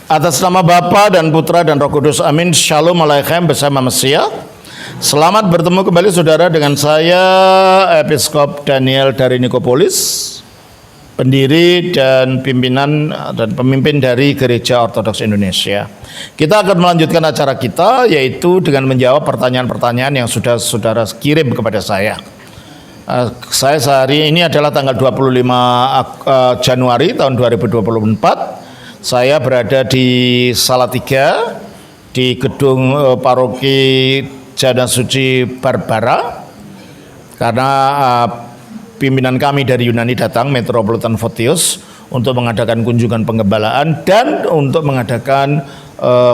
Atas nama Bapa dan Putra dan Roh Kudus, amin. Shalom alaikum bersama Mesia. Selamat bertemu kembali saudara dengan saya, Episkop Daniel dari Nikopolis, pendiri dan pimpinan dan pemimpin dari Gereja Ortodoks Indonesia. Kita akan melanjutkan acara kita, yaitu dengan menjawab pertanyaan-pertanyaan yang sudah saudara kirim kepada saya. Saya sehari ini adalah tanggal 25 Januari tahun 2024. Saya berada di Salatiga, di gedung paroki Jana Suci Barbara, karena pimpinan kami dari Yunani datang, Metropolitan Photius, untuk mengadakan kunjungan penggembalaan dan untuk mengadakan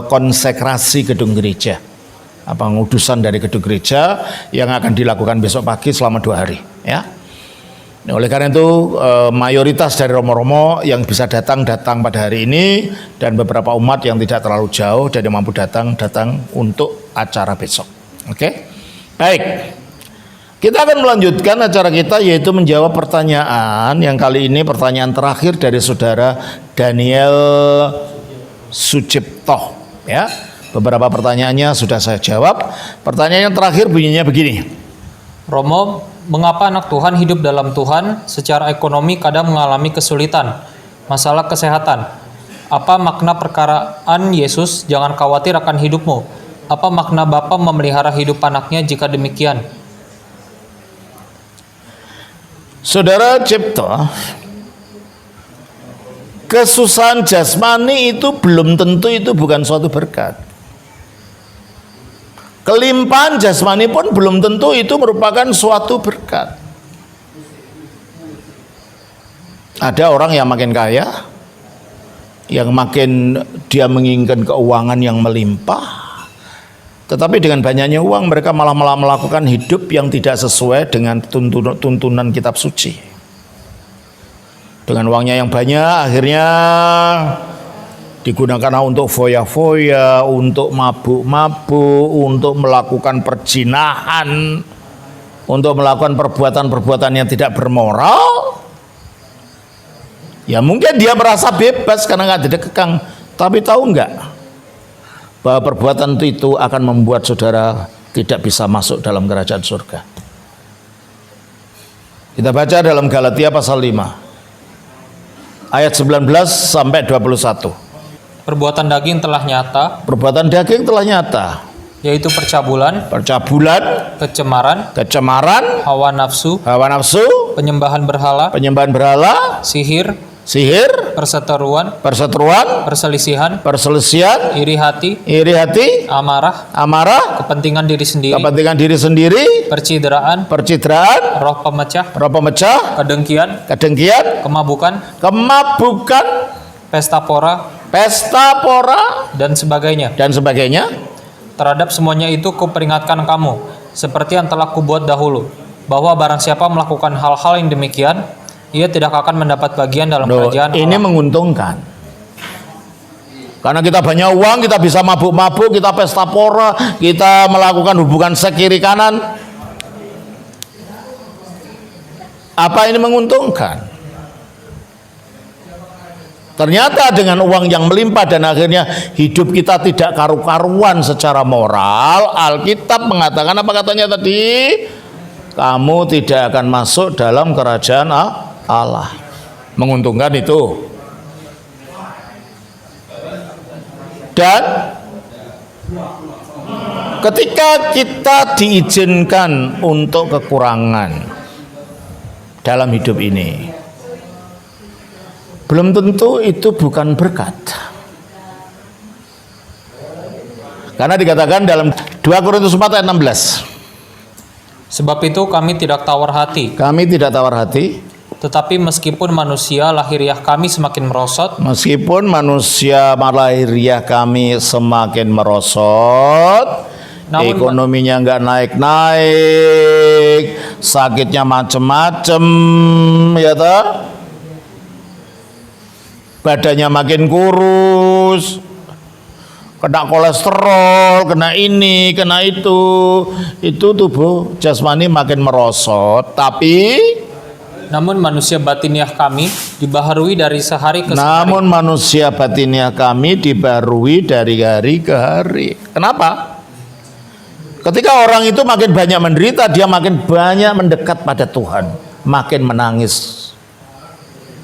konsekrasi gedung gereja, pengudusan dari gedung gereja yang akan dilakukan besok pagi selama 2 hari, ya. Nah, oleh karena itu mayoritas dari romo-romo yang bisa datang pada hari ini, dan beberapa umat yang tidak terlalu jauh dan yang mampu datang untuk acara besok. Oke, baik. Kita akan melanjutkan acara kita, yaitu menjawab pertanyaan yang kali ini pertanyaan terakhir dari saudara Daniel Sucipto. Ya, beberapa pertanyaannya sudah saya jawab. Pertanyaan yang terakhir bunyinya begini. Romo, mengapa anak Tuhan hidup dalam Tuhan secara ekonomi kadang mengalami kesulitan, masalah kesehatan? Apa makna perkataan Yesus, jangan khawatir akan hidupmu? Apa makna Bapa memelihara hidup anaknya jika demikian? Saudara Cipto, kesusahan jasmani itu belum tentu itu bukan suatu berkat. Kelimpahan jasmani pun belum tentu itu merupakan suatu berkat. Ada orang yang makin kaya, yang makin dia menginginkan keuangan yang melimpah, tetapi dengan banyaknya uang mereka malah melakukan hidup yang tidak sesuai dengan tuntunan kitab suci. Dengan uangnya yang banyak, akhirnya digunakan untuk foya-foya, untuk mabuk-mabuk, untuk melakukan perzinahan, untuk melakukan perbuatan-perbuatan yang tidak bermoral. Ya mungkin dia merasa bebas karena nggak dikekang, tapi tahu nggak bahwa perbuatan itu akan membuat saudara tidak bisa masuk dalam kerajaan surga. Kita baca dalam Galatia pasal 5 ayat 19 sampai 21. Perbuatan daging telah nyata, yaitu percabulan, kecemaran, hawa nafsu, penyembahan berhala, sihir, perseteruan, perselisihan, iri hati, amarah, kepentingan diri sendiri, percideraan, roh pemecah, kedengkian, kemabukan, pesta pora, dan sebagainya. Terhadap semuanya itu kuperingatkan kamu, seperti yang telah kubuat dahulu, bahwa barang siapa melakukan hal-hal yang demikian, ia tidak akan mendapat bagian dalam kerajaan Allah. Ini menguntungkan. Karena kita banyak uang, kita bisa mabuk-mabuk, kita pesta pora, kita melakukan hubungan seks kiri kanan. Apa ini menguntungkan? Ternyata dengan uang yang melimpah dan akhirnya hidup kita tidak karu-karuan secara moral, Alkitab mengatakan apa katanya tadi? Kamu tidak akan masuk dalam kerajaan Allah. Menguntungkan itu. Dan ketika kita diizinkan untuk kekurangan dalam hidup ini, belum tentu itu bukan berkat. Karena dikatakan dalam 2 Korintus 4 ayat 16. Sebab itu kami tidak tawar hati. Tetapi meskipun manusia lahiriah kami semakin merosot, namun ekonominya nggak naik-naik, sakitnya macem-macem, ya toh? Badannya makin kurus, kena kolesterol, kena ini, kena itu tubuh jasmani makin merosot. Tapi Namun manusia batiniah kami dibaharui dari sehari ke sehari. Namun manusia batiniah kami dibarui dari hari ke hari. Kenapa? Ketika orang itu makin banyak menderita, dia makin banyak mendekat pada Tuhan, makin menangis.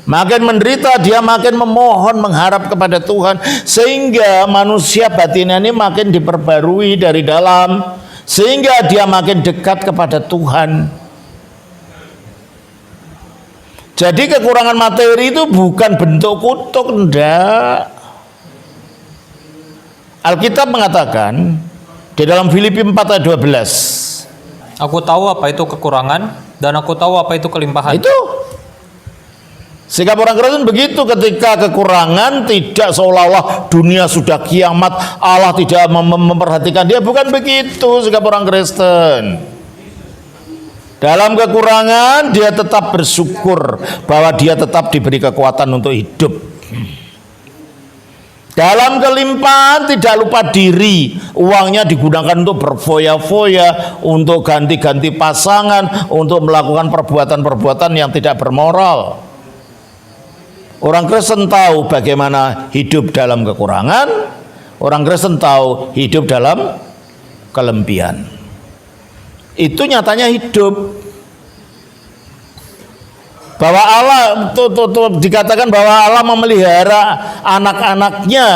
Makin menderita, dia makin memohon, mengharap kepada Tuhan, sehingga manusia batinnya ini makin diperbarui dari dalam, sehingga dia makin dekat kepada Tuhan. Jadi kekurangan materi itu bukan bentuk kutuk, enggak. Alkitab mengatakan di dalam Filipi 4 ayat 12. Aku tahu apa itu kekurangan dan aku tahu apa itu kelimpahan. Itu sikap orang Kristen begitu, ketika kekurangan tidak seolah-olah dunia sudah kiamat, Allah tidak memperhatikan dia. Bukan begitu sikap orang Kristen. Dalam kekurangan dia tetap bersyukur bahwa dia tetap diberi kekuatan untuk hidup. Dalam kelimpahan tidak lupa diri, uangnya digunakan untuk berfoya-foya, untuk ganti-ganti pasangan, untuk melakukan perbuatan-perbuatan yang tidak bermoral. Orang Kristen tahu bagaimana hidup dalam kekurangan, orang Kristen tahu hidup dalam kelebihan. Itu nyatanya hidup. Bahwa Allah dikatakan bahwa Allah memelihara anak-anaknya,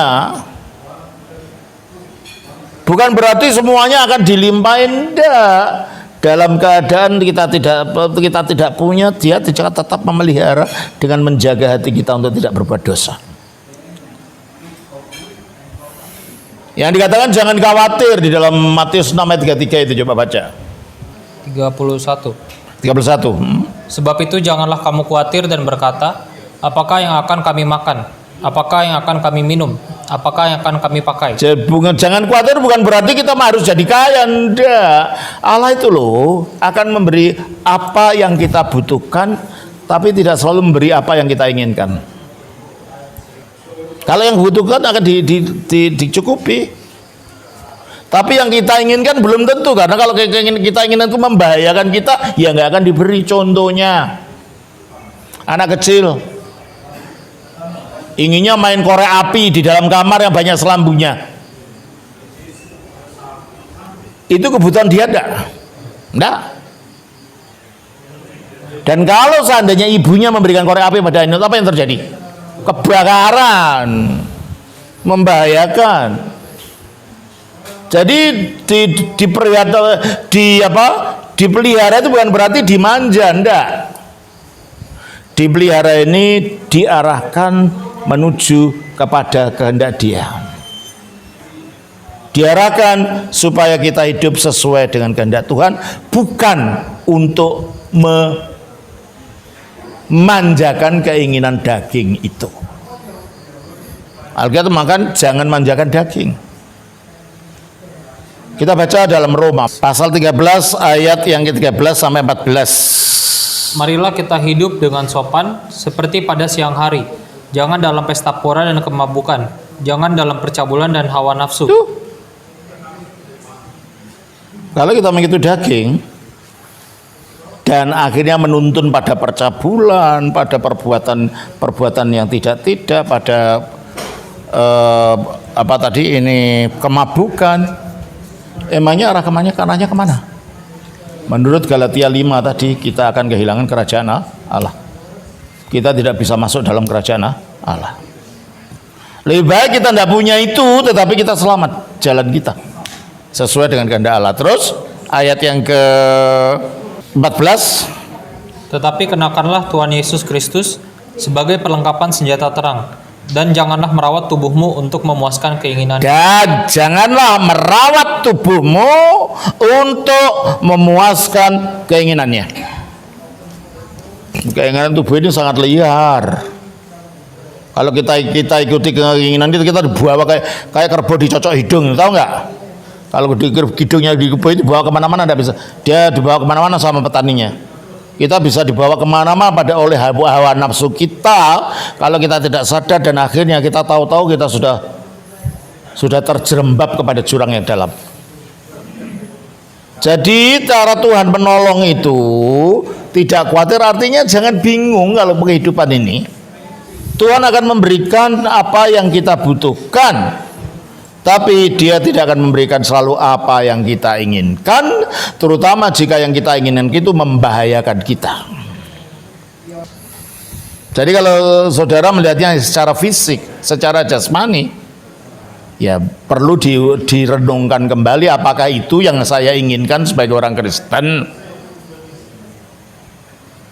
bukan berarti semuanya akan dilimpahin, enggak. Dalam keadaan kita tidak punya, dia tetap memelihara dengan menjaga hati kita untuk tidak berbuat dosa. Yang dikatakan jangan khawatir di dalam Matius 6 ayat 33 itu, coba baca. 31. Sebab itu janganlah kamu khawatir dan berkata, apakah yang akan kami makan? Apakah yang akan kami minum? Apakah yang akan kami pakai? Jangan khawatir bukan berarti kita harus jadi kaya, enggak. Allah itu loh akan memberi apa yang kita butuhkan, tapi tidak selalu memberi apa yang kita inginkan. Kalau yang dibutuhkan akan dicukupi. Tapi yang kita inginkan belum tentu, karena kalau kita inginkan itu membahayakan kita, ya nggak akan diberi. Contohnya anak kecil inginnya main korek api di dalam kamar yang banyak selambunya. Itu kebutuhan dia enggak. Dan kalau seandainya ibunya memberikan korek api pada ini, apa yang terjadi? Kebakaran, membahayakan. Jadi dipelihara itu bukan berarti dimanja, enggak. Dipelihara ini diarahkan menuju kepada kehendak Dia. Diarahkan supaya kita hidup sesuai dengan kehendak Tuhan, bukan untuk memanjakan keinginan daging itu. Alkitab makan jangan manjakan daging. Kita baca dalam Roma pasal 13 ayat yang ke-13 sampai 14. Marilah kita hidup dengan sopan seperti pada siang hari. Jangan dalam pesta pora dan kemabukan. Jangan dalam percabulan dan hawa nafsu. Kalau kita mengikuti daging dan akhirnya menuntun pada percabulan, pada perbuatan yang tidak, pada kemabukan. Emangnya arahnya kemana? Menurut Galatia 5 tadi, kita akan kehilangan kerajaan Allah. Kita tidak bisa masuk dalam kerajaan Allah. Lebih baik kita tidak punya itu, tetapi kita selamat jalan kita sesuai dengan kehendak Allah. Terus ayat yang ke-14. Tetapi kenakanlah Tuhan Yesus Kristus sebagai perlengkapan senjata terang, dan janganlah merawat tubuhmu untuk memuaskan keinginan. Dan janganlah merawat tubuhmu untuk memuaskan keinginannya. Keinginan tubuh ini sangat liar. Kalau kita ikuti keinginan kita dibawa kayak kerbau dicocok hidung, tahu nggak? Kalau hidungnya dibawa kemana-mana, tidak bisa. Dia dibawa kemana-mana sama petaninya. Kita bisa dibawa kemana-mana oleh hawa nafsu kita kalau kita tidak sadar, dan akhirnya kita tahu-tahu kita sudah terjerembab kepada jurang yang dalam. Jadi cara Tuhan menolong itu tidak khawatir, artinya jangan bingung kalau kehidupan ini. Tuhan akan memberikan apa yang kita butuhkan, tapi Dia tidak akan memberikan selalu apa yang kita inginkan, terutama jika yang kita inginkan itu membahayakan kita. Jadi kalau saudara melihatnya secara fisik, secara jasmani, ya perlu direnungkan kembali, apakah itu yang saya inginkan sebagai orang Kristen.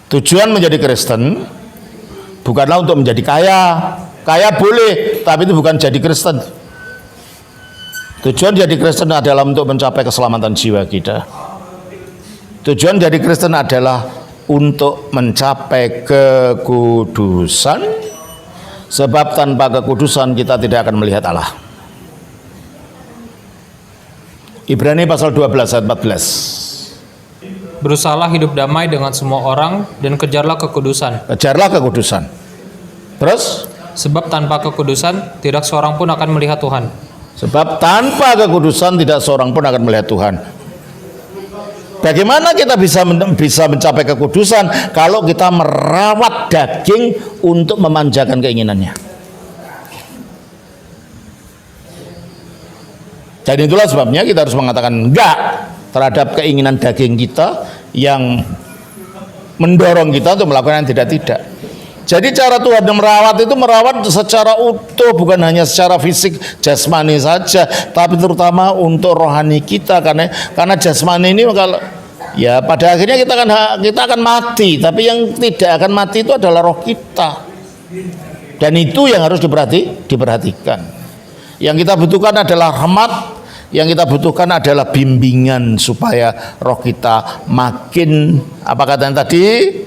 Tujuan menjadi Kristen bukanlah untuk menjadi kaya. Kaya boleh, tapi itu bukan jadi Kristen. Tujuan jadi Kristen adalah untuk mencapai keselamatan jiwa kita. Tujuan jadi Kristen adalah untuk mencapai kekudusan, sebab tanpa kekudusan kita tidak akan melihat Allah. Ibrani pasal 12 ayat 14. Berusahalah hidup damai dengan semua orang dan kejarlah kekudusan. Kejarlah kekudusan. Terus? Sebab tanpa kekudusan tidak seorang pun akan melihat Tuhan. Sebab tanpa kekudusan tidak seorang pun akan melihat Tuhan. Bagaimana kita bisa mencapai kekudusan kalau kita merawat daging untuk memanjakan keinginannya? Dan itulah sebabnya kita harus mengatakan enggak terhadap keinginan daging kita yang mendorong kita untuk melakukan yang tidak. Jadi cara Tuhan merawat itu merawat secara utuh, bukan hanya secara fisik jasmani saja, tapi terutama untuk rohani kita, karena jasmani ini kalau ya pada akhirnya kita akan mati, tapi yang tidak akan mati itu adalah roh kita. Dan itu yang harus diperhatikan. Yang kita butuhkan adalah rahmat. Yang kita butuhkan adalah bimbingan supaya roh kita makin, apa katanya tadi,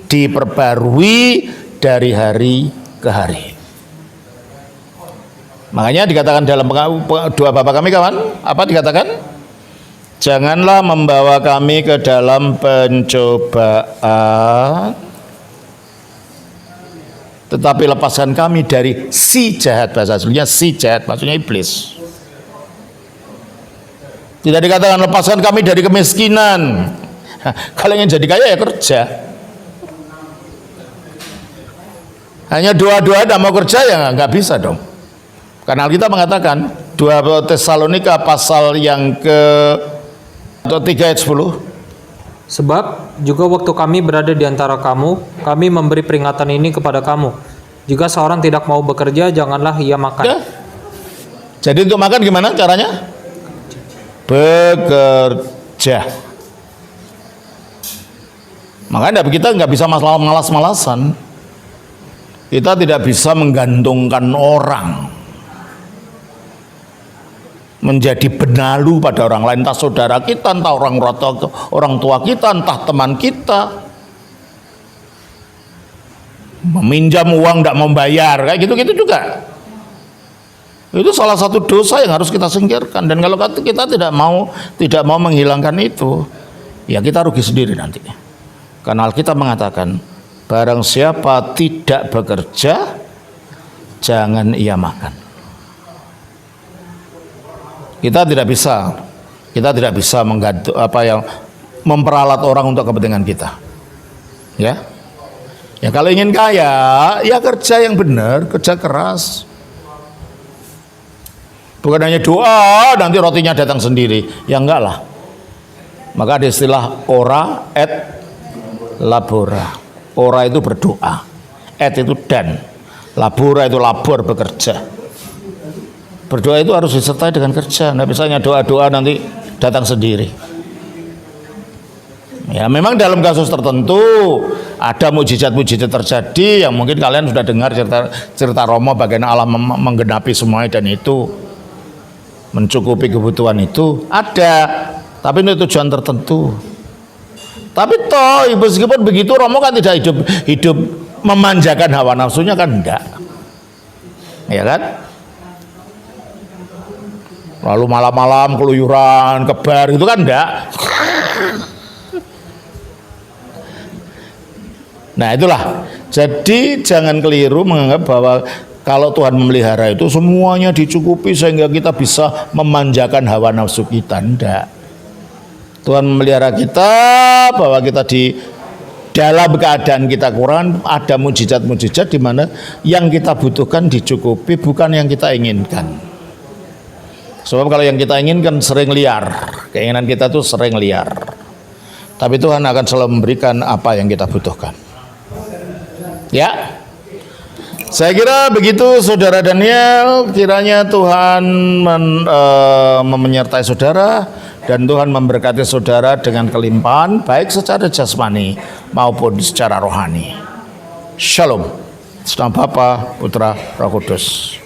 diperbarui dari hari ke hari. Makanya dikatakan dalam doa Bapa kami, kawan, apa dikatakan? Janganlah membawa kami ke dalam pencobaan, tetapi lepaskan kami dari si jahat. Bahasa aslinya si jahat, maksudnya iblis. Tidak dikatakan lepaskan kami dari kemiskinan. Kalau ingin jadi kaya ya kerja. Hanya doa-doa tidak mau kerja ya nggak bisa dong. Karena kita mengatakan 2 Tesalonika pasal yang ke-3 ayat 10. Sebab juga waktu kami berada di antara kamu, kami memberi peringatan ini kepada kamu. Jika seorang tidak mau bekerja, janganlah ia makan. Ya. Jadi untuk makan gimana caranya? Bekerja. Makanya kita nggak bisa malas-malasan. Kita tidak bisa menggantungkan orang, menjadi benalu pada orang lain, entah saudara kita, entah orang tua kita, entah teman kita. Meminjam uang tidak membayar, kayak gitu-gitu juga. Itu salah satu dosa yang harus kita singkirkan. Dan kalau kita tidak mau menghilangkan itu, ya kita rugi sendiri nanti. Karena Alkitab mengatakan, barang siapa tidak bekerja, jangan ia makan. Kita tidak bisa memperalat orang untuk kepentingan kita. Ya. Ya kalau ingin kaya, ya kerja yang benar, kerja keras. Bukan hanya doa, nanti rotinya datang sendiri. Ya enggak lah. Maka ada istilah ora et labora. Ora itu berdoa, et itu dan, labora itu labor, bekerja. Berdoa itu harus disertai dengan kerja. Nah, misalnya doa-doa nanti datang sendiri. Ya memang dalam kasus tertentu ada mujizat-mujizat terjadi yang mungkin kalian sudah dengar cerita Romo bagaimana Allah menggenapi semuanya, dan itu mencukupi kebutuhan itu ada, tapi ini tujuan tertentu. Tapi toh meskipun begitu Romo kan tidak hidup memanjakan hawa nafsunya, kan enggak, ya kan? Lalu malam-malam keluyuran ke bar itu kan enggak. Nah itulah, jadi jangan keliru menganggap bahwa kalau Tuhan memelihara itu semuanya dicukupi sehingga kita bisa memanjakan hawa nafsu kita. Enggak. Tuhan memelihara kita bahwa kita di dalam keadaan kita kurang, ada mujizat-mujizat di mana yang kita butuhkan dicukupi, bukan yang kita inginkan. Sebab kalau yang kita inginkan sering liar, keinginan kita tuh sering liar. Tapi Tuhan akan selalu memberikan apa yang kita butuhkan. Ya, saya kira begitu Saudara Daniel. Kiranya Tuhan menyertai saudara dan Tuhan memberkati saudara dengan kelimpahan baik secara jasmani maupun secara rohani. Shalom. Nama Bapa, Putra, Roh Kudus.